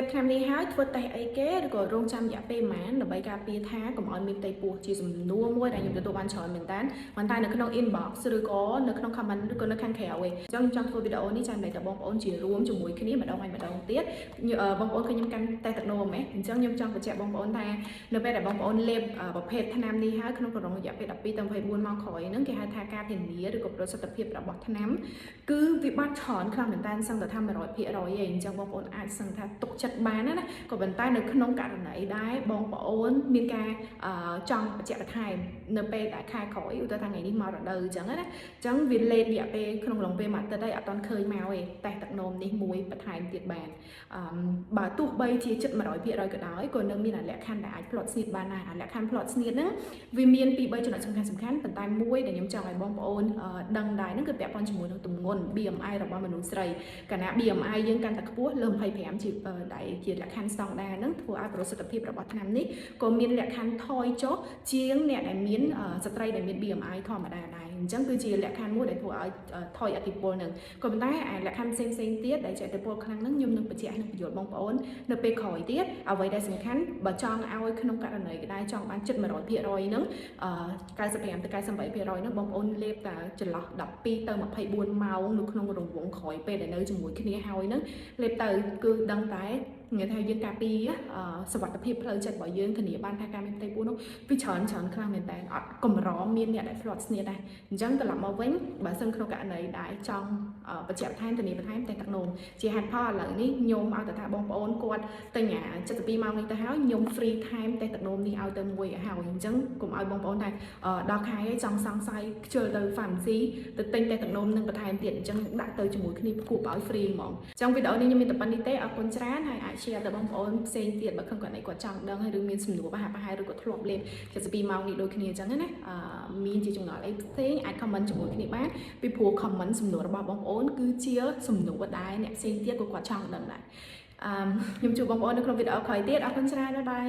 បឆ្នាំនេះហើយធ្វើតេស្តអីគេឬក៏រងចាំរយៈពេលប៉ុន្មានដើម្បីការពារថាកុំឲ្យមានផ្ទៃពោះជាសំណួរមួយដែលខ្ញុំទទួលបានច្រើនមែនតើប៉ុន្តែនៅក្នុង inbox ឬក៏នៅក្នុង comment ឬក៏នៅខាងក្រៅឯងអញ្ចឹងខ្ញុំចង់ធ្វើវីដេអូនេះចាំតែបងប្អូនជារួមជាមួយគ្នាម្ដងហើយម្ដងទៀតបងប្អូនឃើញខ្ញុំកាន់តេស្តទឹកនោមហ៎អញ្ចឹងខ្ញុំចង់បញ្ជាក់បងប្អូនថានៅពេលដែលបងប្អូនលេបប្រភេទថ្នាំនេះហើយក្នុងរយៈពេល12ទៅ24ម៉ោងក្រោយហ្នឹងគេហៅថាការធានាឬក៏ប្រសិទ្ធភាពរបស់ថ្នាំគឺវាបានច្រើនខ្លាំងមែនតើសឹងតែថា 100% ឯងអញ្ចឹងបងប្អូនអាចសឹងថាទុកចិត្តបានណាក៏ប៉ុន្តែនៅក្នុងករណីដែរបងប្អូនមានការចង់បញ្ជាក់បន្ថែមនៅពេលដែលខែក្រោយឧទាហរណ៍ថ្ងៃនេះមករដូវអញ្ចឹងណាអញ្ចឹងវាលេតរយៈពេលក្នុងរយៈពេលមួយអាទិត្យហើយអត់ទាន់ឃើញមកទេតែទឹកនោមនេះមួយបន្ថែមទៀតបានបើទោះបីជាចិត្ត 100% ក៏ដោយក៏នៅមានលក្ខខណ្ឌដែលអាចផ្លត់ស្នៀតបានដែរលក្ខខណ្ឌផ្លត់ស្នៀតហ្នឹងវាមានពី3ចំណុចសំខាន់ប៉ុន្តែមួយដែលខ្ញុំចង់ឲ្យបងប្អូនដឹងដែរហ្នឹងគឺពាក់ព័ន្ធជាមួយនឹងទម្ងន់ BMI របស់មនុស្សស្រីកាលណា BMI យើងកាន់តែខ្ពស់លើ25ជាលក្ខខណ្ឌស្តង់ដារហ្នឹងធ្វើឲ្យប្រសិទ្ធភាពរបស់ថ្នាំនេះក៏មានលក្ខខណ្ឌថយចុះជាងអ្នកដែលមានស្ត្រីដែលមាន BMI ធម្មតាដែរអញ្ចឹងគឺជាលក្ខខណ្ឌមួយដែលធ្វើឲ្យថយឥទ្ធិពលនឹងក៏ប៉ុន្តែលក្ខខណ្ឌផ្សេងទៀតដែលជាឥទ្ធិពលខ្លាំងហ្នឹងខ្ញុំនឹងបញ្ជាក់នឹងបញ្យល់បងប្អូននៅពេលក្រោយទៀតអ្វីដែលសំខាន់បើចង់ឲ្យក្នុងករណីក៏ដែរចង់បានចិត្ត 100% ហ្នឹង95ទៅ98% ហ្នឹងបងប្អូនលេបតែចន្លោះ12ទៅ24ម៉ោងនៅក្នុងរង្វង់ក្រោយពេលដែលនៅជាមួយគ្នាហើយហ្នឹងលេបទៅគឺដឹងតែនិយាយថាយើងការពារសុខភាពផ្លូវចិត្តរបស់យើងធានាបានថាការមានផ្ទៃពោះនោះវាច្រើនខ្លាំងមែនតើអត់កម្រមានអ្នកដែល plot ស្នៀតដែរអញ្ចឹងត្រឡប់មកវិញបើសិនក្នុងករណីដែលចង់បញ្ជាក់បន្ថែមធានាបន្ថែមតែទឹកនោមជាហេតុផលឥឡូវនេះខ្ញុំឲ្យតែថាបងប្អូនគាត់ទិញ72ម៉ោងនេះទៅហើយខ្ញុំ free ថែមតែទឹកនោមនេះឲ្យទៅមួយឲ្យហើយអញ្ចឹងកុំឲ្យបងប្អូនថាដល់ខែចង់សង្ស័យខ្ជិលទៅ pharmacy ទៅទិញតែទឹកនោមនឹងបន្ថែមទៀតអញ្ចឹងដាក់ទៅជាមួយគ្នាគួបឲ្យ free ហ្មងអញ្ចឹងវីដេអូនេះខ្ញុំមានតែប៉ុណ្្នេះទេអរគុណច្រើនហើយអាច share ទៅបងប្អូនផ្សេងទៀតបើក្នុងករណីគាត់ចង់ដឹងហើយឬមានសំណួរប្រហែលឬក៏ធ្លាប់លេប72ម៉ោងនេះដូចគ្នាអញ្ចឹងណាមានជាចម្ងល់អីផ្សេងអាច comment ជាមួយគ្នាបានពីព្រោះ comment សំណួររបស់បងប្អូនគឺជាសំណួរដែរអ្នកផ្សេងទៀតក៏គាត់ចង់ដឹងដែរខ្ញុំជួបបងប្អូននៅក្នុងវីដេអូក្រោយទៀតអរគុណច្រើនបាយបាយ